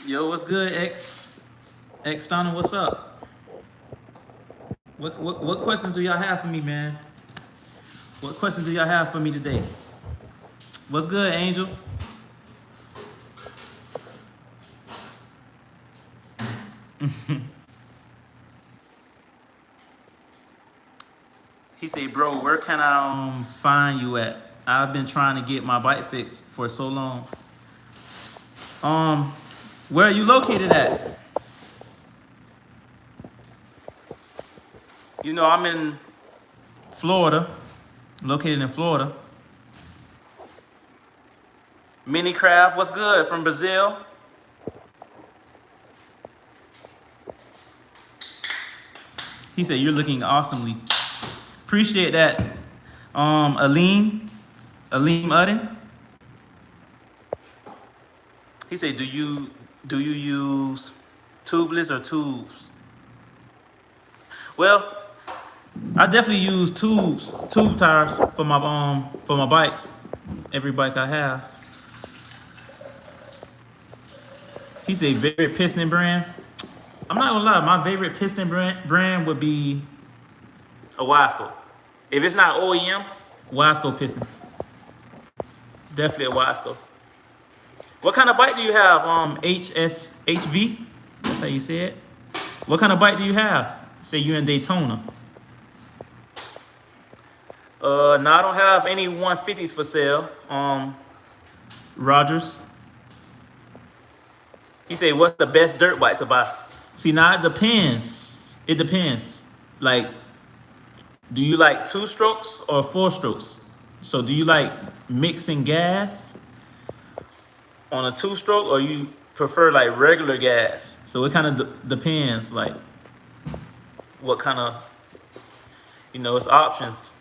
Yo, what's good, X Donald? What's up? What questions do y'all have for me, man? What questions do y'all have for me today? What's good, Angel? He said, bro, where can I find you at? I've been trying to get my bike fixed for so long. Um, where are you located at? You know, I'm in Florida, located in Florida. Minicraft, what's good from Brazil? He said, you're looking awesomely. Appreciate that. Aleem Udden. He said, do you use tubeless or tubes? Well, I definitely use tube tires for my bikes. Every bike I have. He said favorite piston brand. I'm not gonna lie, my favorite piston brand would be a Wasco. If it's not OEM, Wasco piston. Definitely a Wasco. What kind of bike do you have? HSHV? That's how you say it. What kind of bike do you have? Say you're in Daytona. No, I don't have any 150s for sale. Rogers. He said, what's the best dirt bike to buy? See, now it depends. It depends. Like, do you like 2 strokes or 4 strokes? So do you like mixing gas on a 2-stroke, or you prefer like regular gas? So it kind of depends, like what kind of, it's options.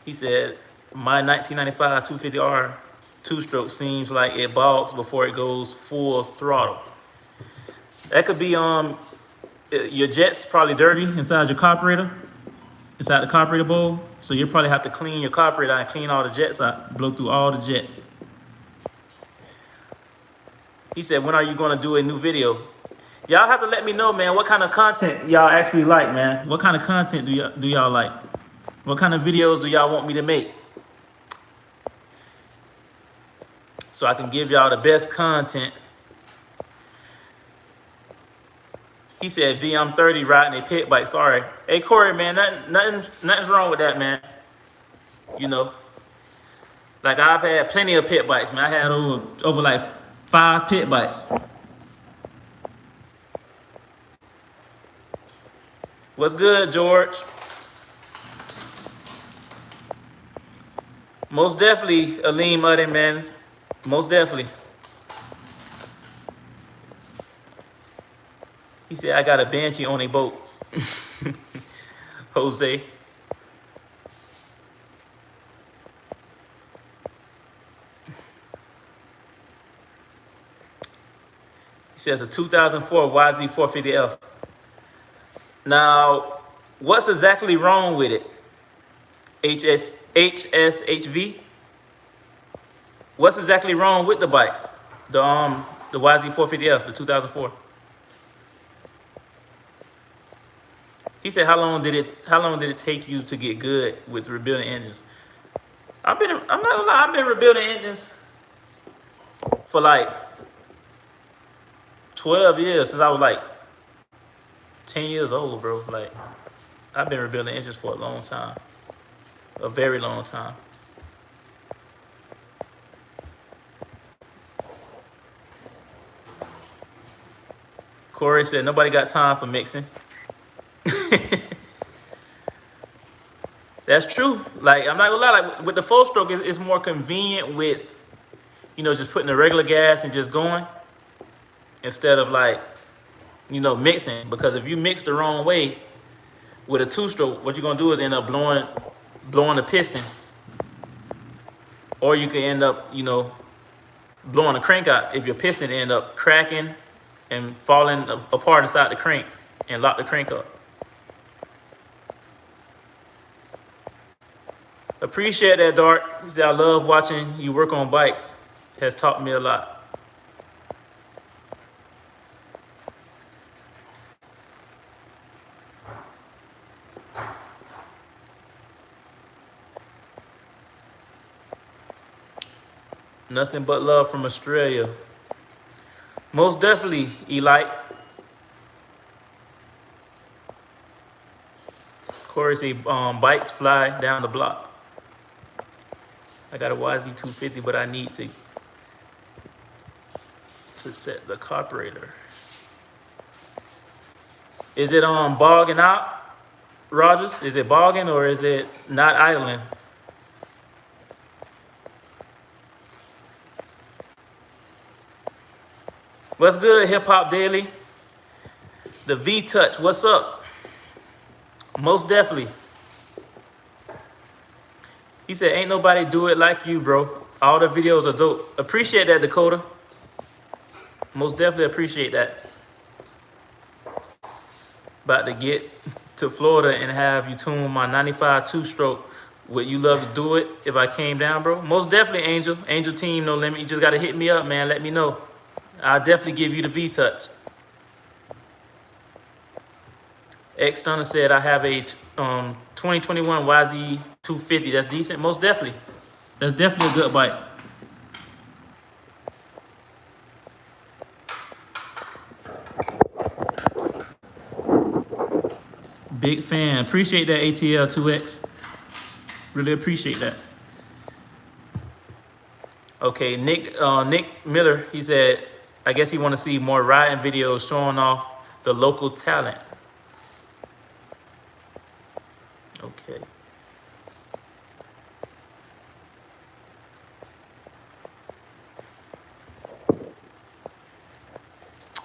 He said, my 1995 250R 2-stroke seems like it bogs before it goes full throttle. That could be your jet's probably dirty inside your carburetor, inside the carburetor bowl. So you probably have to clean your carburetor and clean all the jets out, blow through all the jets. He said, when are you gonna do a new video? Y'all have to let me know, man, what kind of content y'all actually like, man. What kind of content do y'all like? What kind of videos do y'all want me to make? So I can give y'all the best content. He said, V, I'm 30 riding a pit bike. Sorry. Hey, Corey, man, nothing's wrong with that, man. Like I've had plenty of pit bikes, man. I had over like 5 pit bikes. What's good, George? Most definitely, Aleem Udden, man. Most definitely. He said, I got a Banshee on a boat. Jose. He says a 2004 YZ450F. Now, what's exactly wrong with it? HSHV? What's exactly wrong with the bike? The YZ450F, the 2004. He said, how long did it take you to get good with rebuilding engines? I'm not gonna lie, I've been rebuilding engines for like 12 years, since I was like 10 years old, bro. Like, I've been rebuilding engines for a long time. A very long time. Corey said, nobody got time for mixing. That's true. Like, I'm not gonna lie, like with the 4-stroke, it's more convenient with, just putting the regular gas and just going, instead of like, mixing. Because if you mix the wrong way with a 2-stroke, what you're gonna do is end up blowing the piston. Or you can end up, blowing the crank out if your piston end up cracking and falling apart inside the crank and lock the crank up. Appreciate that, Dart. He said, I love watching you work on bikes. has taught me a lot. Nothing but love from Australia. Most definitely, Elite. Corey say bikes fly down the block. I got a YZ250, but I need to set the carburetor. Is it bogging out, Rogers? Is it bogging or is it not idling? What's good, Hip Hop Daily? The V Touch, what's up? Most definitely. He said, ain't nobody do it like you, bro. All the videos are dope. Appreciate that, Dakota. Most definitely appreciate that. About to get to Florida and have you tune my 95 two-stroke. Would you love to do it if I came down, bro? Most definitely, Angel. Angel Team, no limit. You just got to hit me up, man. Let me know. I'll definitely give you the V-Touch. X Stunner said I have a 2021 YZ250. That's decent. Most definitely. That's definitely a good bike. Big fan. Appreciate that, ATL 2X. Really appreciate that. Okay, Nick Miller, he said, I guess he want to see more riding videos showing off the local talent. Okay.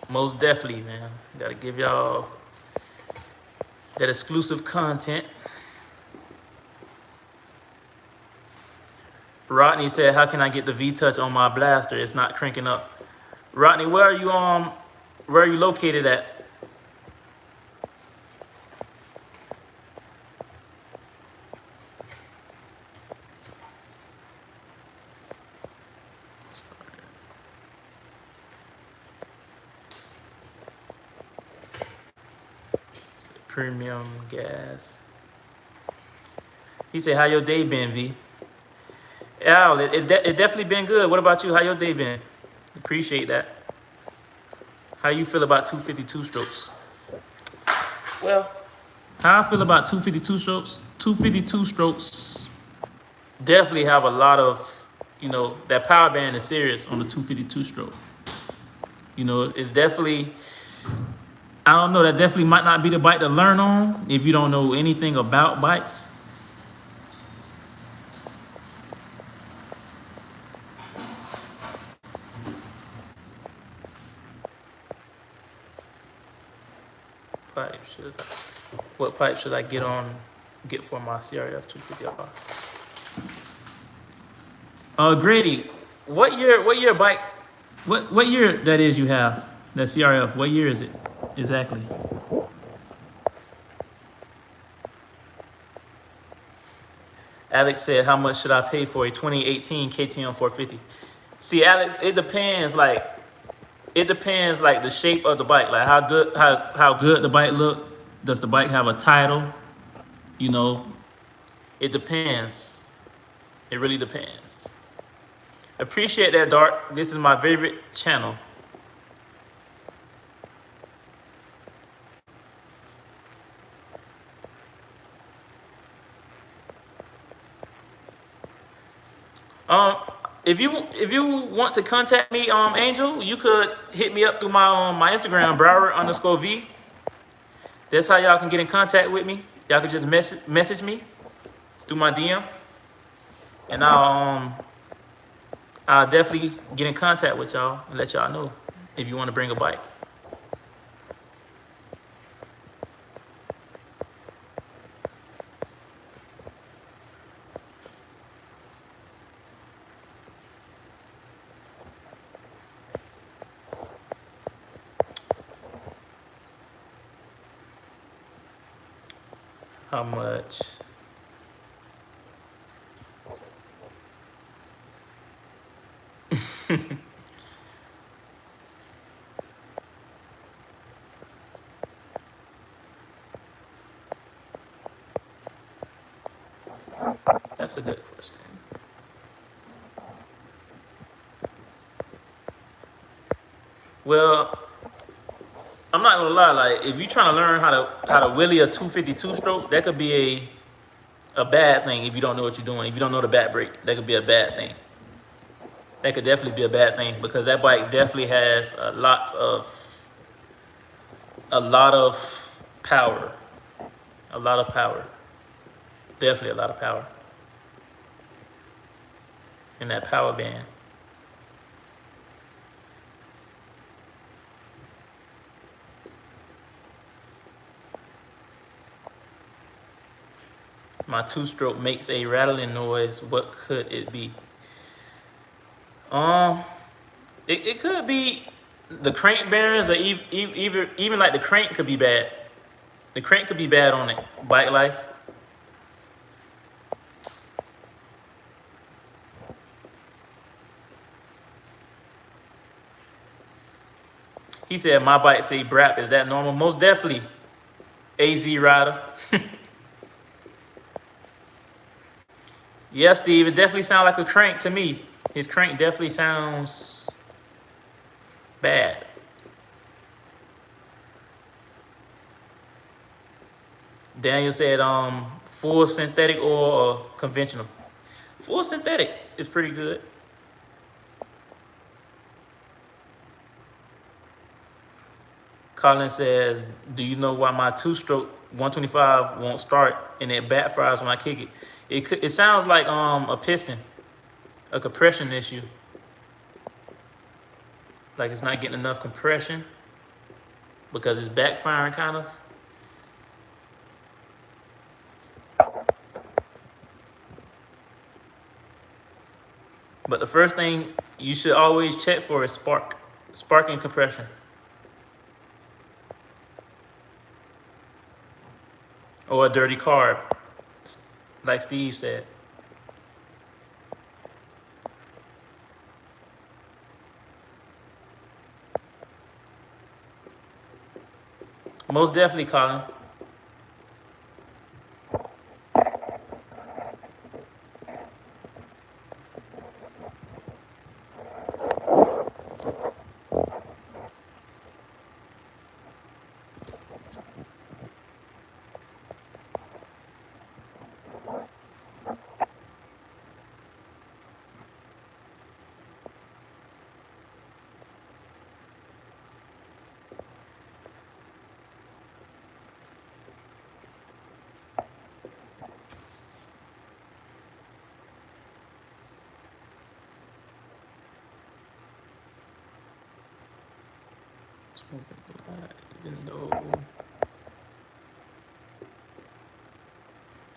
Most definitely, man. Gotta give y'all that exclusive content. Rodney said, how can I get the V-Touch on my blaster? It's not cranking up. Rodney, where are you located at? Premium gas. He said, how your day been, V? Al, it's definitely been good. What about you? How your day been? Appreciate that. How you feel about 252 strokes? Well, how I feel about 252 strokes? 252 strokes definitely have a lot of, that power band is serious on the 252 stroke. It's definitely, I don't know, that definitely might not be the bike to learn on if you don't know anything about bikes. What pipe should I get for my CRF 250R? Grady, what year bike, what year that is you have, that CRF, what year is it exactly? Alex said, how much should I pay for a 2018 KTM 450? See, Alex, it depends like the shape of the bike, like how good the bike look. Does the bike have a title? It depends. It really depends. Appreciate that, Dark. This is my favorite channel. If you want to contact me, Angel, you could hit me up through my Instagram, Brower_V. That's how y'all can get in contact with me. Y'all can just message me through my DM, and I'll definitely get in contact with y'all and let y'all know if you want to bring a bike. How much? That's a good question. Well, I'm not gonna lie. Like, if you're trying to learn how to wheelie a 252 stroke, that could be a bad thing if you don't know what you're doing. If you don't know the back brake, that could be a bad thing. That could definitely be a bad thing because that bike definitely has a lot of power, a lot of power, definitely a lot of power in that power band. My two-stroke makes a rattling noise. What could it be? Um, it could be the crank bearings, or even like the crank could be bad. The crank could be bad on it. Bike life. He said my bike say brap. Is that normal? Most definitely. AZ rider. Yeah, Steve. It definitely sounds like a crank to me. His crank definitely sounds bad. Daniel said full synthetic or conventional. Full synthetic is pretty good. Colin says, do you know why my two-stroke 125 won't start and it backfires when I kick it? It sounds like a piston, a compression issue. Like it's not getting enough compression because it's backfiring kind of. But the first thing you should always check for is spark and compression. Or a dirty carb, like Steve said. Most definitely, Colin.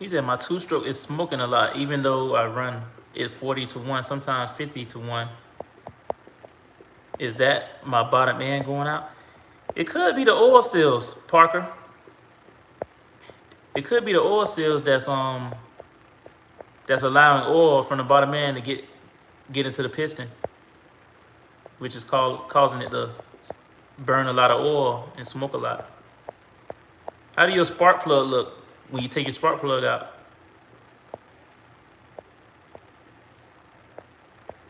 He said my two-stroke is smoking a lot, even though I run it 40 to 1, sometimes 50 to 1. Is that my bottom end going out? It could be the oil seals, Parker. It could be the oil seals that's allowing oil from the bottom end to get into the piston, which is causing it to burn a lot of oil and smoke a lot. How do your spark plug look when you take your spark plug out?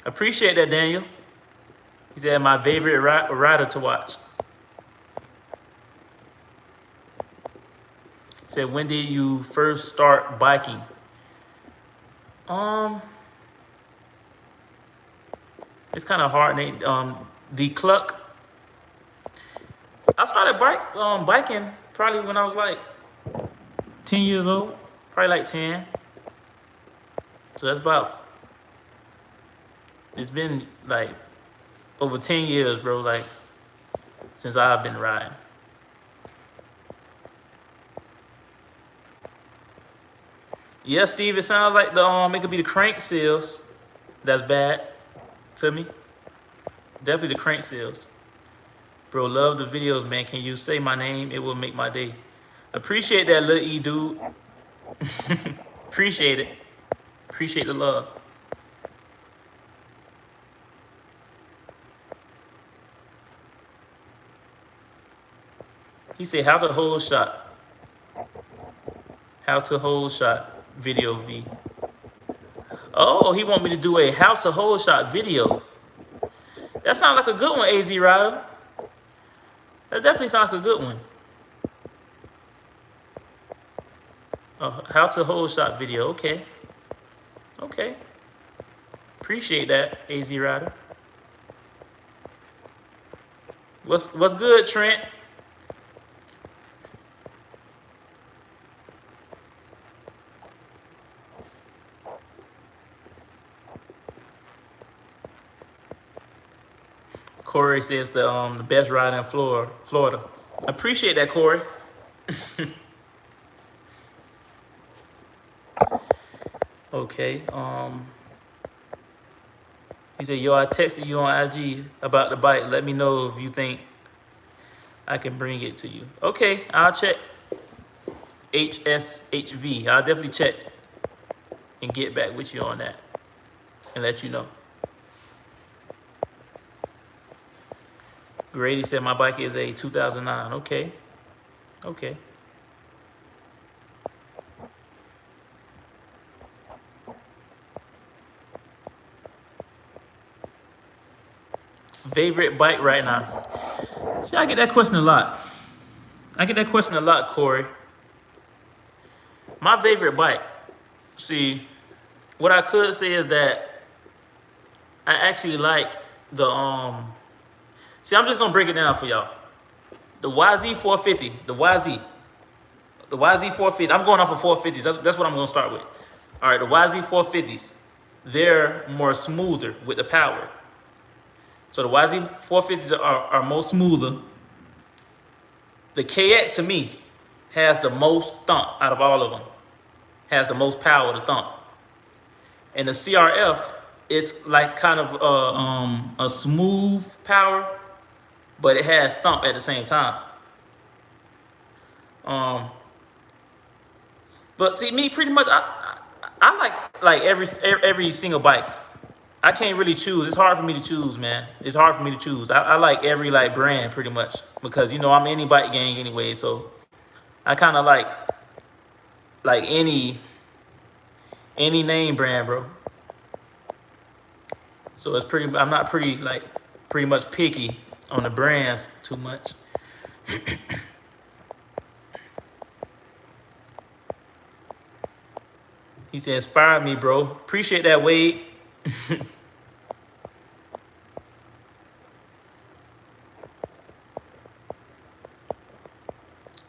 Appreciate that, Daniel. He said my favorite rider to watch. He said, when did you first start biking? It's kind of hard. The Cluck. I started biking probably when I was like 10 years old, probably like 10. So that's about. It's been like over 10 years, bro. Like since I've been riding. Yeah, Steve. It sounds like it could be the crank seals. That's bad to me. Definitely the crank seals. Bro, love the videos, man. Can you say my name? It will make my day. Appreciate that, little E dude. Appreciate it. Appreciate the love. He said how to hold shot. How to hold shot video V. Oh, he want me to do a how to hold shot video. That sounds like a good one, AZ Rider. That definitely sounds like a good one. How to hold shot video. Okay. Okay. Appreciate that, AZ Rider. What's good, Trent? Corey says the best ride in Florida. Appreciate that, Corey. Okay. He said, "Yo, I texted you on IG about the bike. Let me know if you think I can bring it to you." Okay, I'll check. HSHV. I'll definitely check and get back with you on that and let you know. Grady said my bike is a 2009. Okay. Okay. Favorite bike right now? See, I get that question a lot. Corey. My favorite bike. See, what I could say is that I actually like the See, I'm just gonna break it down for y'all. The YZ450, the YZ450. I'm going off of 450s. That's what I'm gonna start with. All right, the YZ450s, they're more smoother with the power. So the YZ450s are more smoother. The KX to me has the most thump out of all of them. Has the most power to thump. And the CRF is like kind of a smooth power, but it has thump at the same time. But see, me pretty much, I like every single bike. I can't really choose. It's hard for me to choose, man. It's hard for me to choose. I like every like brand pretty much because I'm any bike gang anyway. So I kind of like any name brand, bro. So it's pretty. I'm not pretty much picky on the brands too much. He said, "Inspired me, bro. Appreciate that, Wade."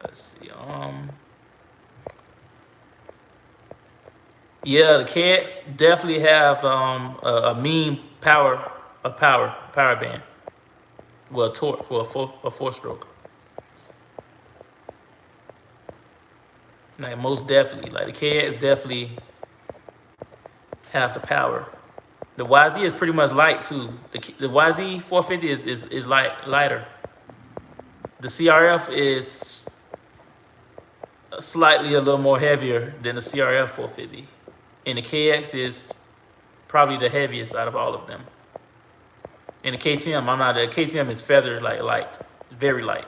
Let's see. Yeah, the cats definitely have a mean power band. Well, torque for a four stroke. Like most definitely, like the cats definitely have the power. The YZ is pretty much light too. The YZ 450 is lighter. The CRF is slightly a little more heavier than the CRF 450. And the KX is probably the heaviest out of all of them. And the KTM, the KTM is feathered like light, very light.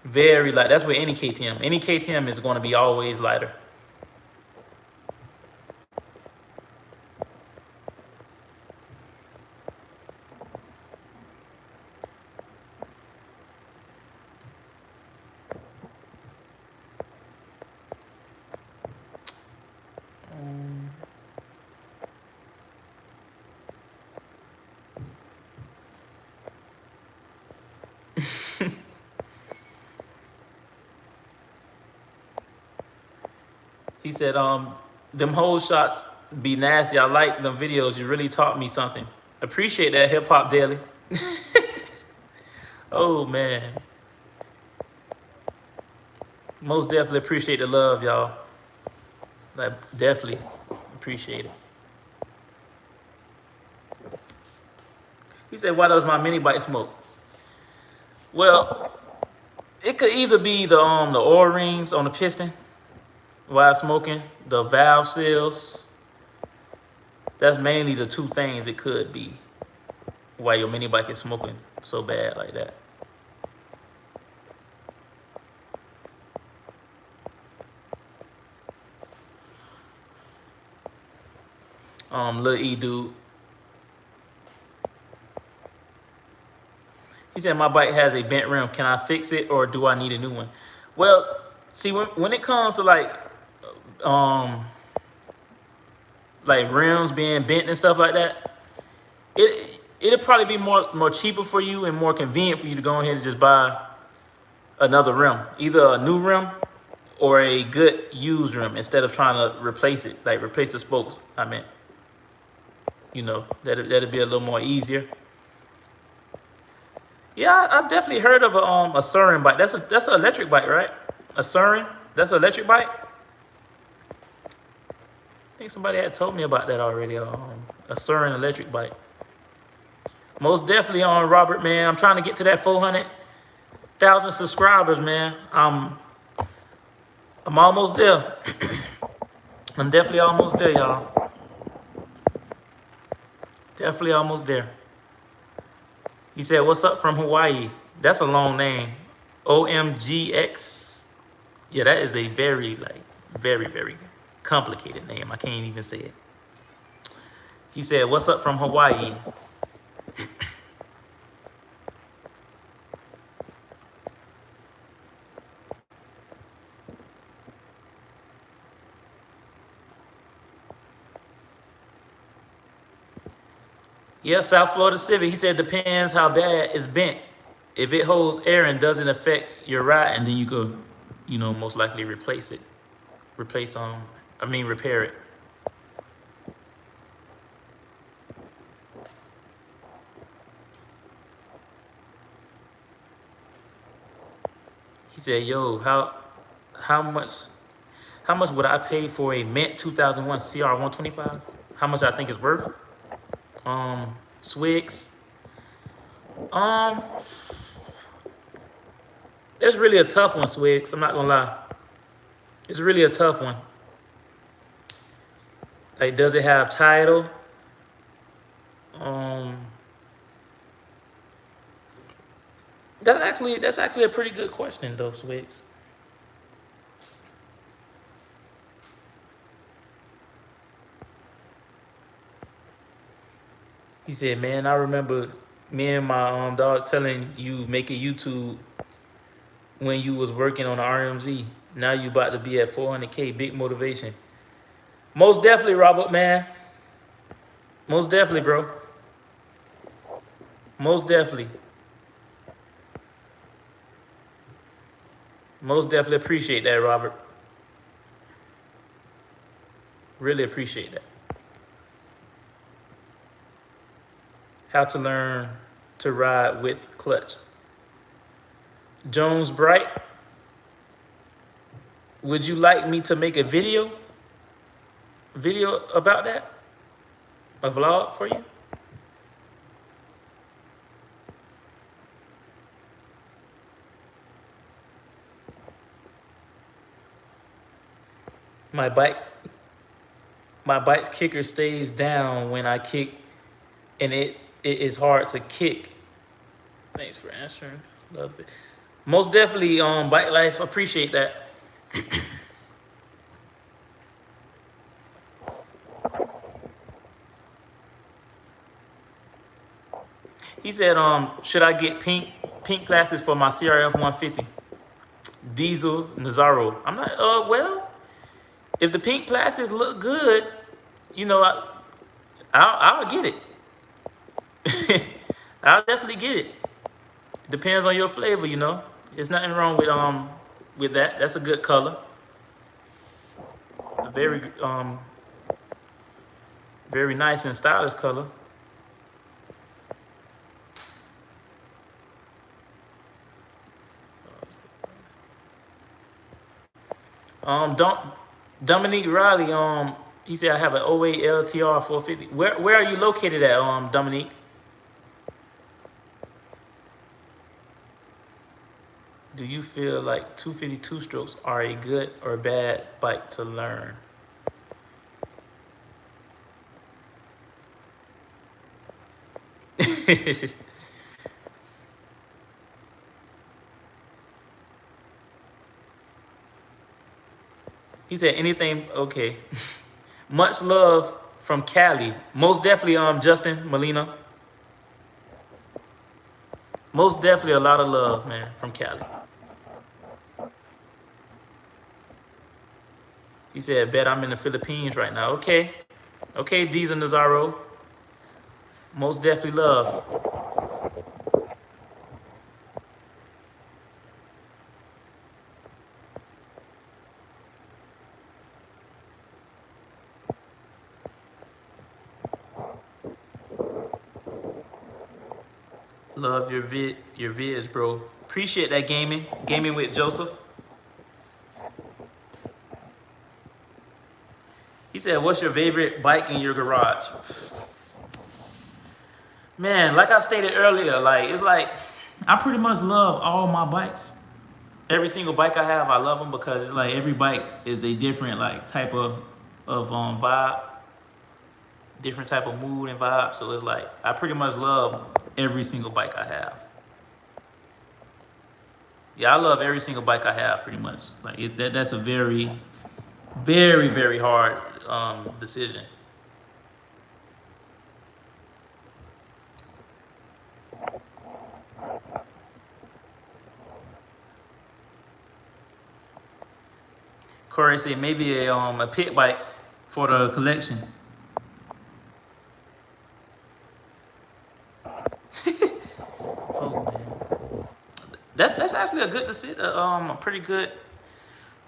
Very light. That's with any KTM. Any KTM is going to be always lighter. He said, them whole shots be nasty. I like them videos. You really taught me something. Appreciate that, Hip Hop Daily. Oh, man. Most definitely appreciate the love, y'all. Like, definitely appreciate it. He said, why does my mini bike smoke? Well, it could either be the O-rings on the piston while smoking, the valve seals. That's mainly the two things it could be why your mini bike is smoking so bad like that. Lil E dude. He said my bike has a bent rim. Can I fix it or do I need a new one? Well, see when it comes to um like rims being bent and stuff like that, it'll probably be more cheaper for you and more convenient for you to go ahead and just buy another rim, either a new rim or a good used rim, instead of trying to replace it, like replace the spokes. I mean, that'd be a little more easier. Yeah, I've definitely heard of a Surin bike. That's an electric bike, right? A Surin, that's an electric bike. I think somebody had told me about that already. A Surin electric bike. Most definitely on Robert, man. I'm trying to get to that 400,000 subscribers, man. I'm almost there. I'm definitely almost there, y'all. Definitely almost there. He said, "What's up from Hawaii?" That's a long name. OMGX. Yeah, that is a very complicated name. I can't even say it. He said, "What's up from Hawaii?" Yeah, South Florida Civic. He said, depends how bad it's bent. If it holds air and doesn't affect your ride, and then you could, most likely replace it. Repair it. He said, "Yo, how much would I pay for a mint 2001 CR 125? How much I think it's worth?" Swigs. It's really a tough one, Swigs. I'm not gonna lie. It's really a tough one. Like, does it have title? That's actually a pretty good question, though, Swigs. He said, "Man, I remember me and my dog telling you make a YouTube when you was working on the RMZ. Now you about to be at 400K. Big motivation." Most definitely, Robert, man. Most definitely, bro. Most definitely. Most definitely appreciate that, Robert. Really appreciate that. How to learn to ride with clutch. Jones Bright, would you like me to make a video about that? A vlog for you? My bike's kicker stays down when I kick, and it is hard to kick. Thanks for answering. Love it. Most definitely, Bike Life, appreciate that. He said, should I get pink plastics for my CRF 150 diesel Nazaro? I'm not. Well, if the pink plastics look good, I'll get it. I'll definitely get it. Depends on your flavor, There's nothing wrong with that. That's a good color. A very nice and stylish color. Don't Dominique Riley. He said I have an 08 LTR 450. Where are you located at, Dominique? Do you feel like 252 strokes are a good or bad bike to learn? He said anything, okay. Much love from Cali. Most definitely, Justin Molina. Most definitely a lot of love, man, from Cali. He said, bet I'm in the Philippines right now. Okay. Okay, Diesel Nazaro. Most definitely love. Love your vids, bro. Appreciate that gaming. Gaming with Joseph. He said, what's your favorite bike in your garage? Man, like I stated earlier, like it's like I pretty much love all my bikes. Every single bike I have, I love them because it's like every bike is a different like type of vibe, different type of mood and vibe. So it's like I pretty much love every single bike I have. Yeah, I love every single bike I have pretty much. Like that's a very, very, very hard decision. Corey said maybe a pit bike for the collection. Oh man, that's actually a good decision. A pretty good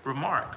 remark.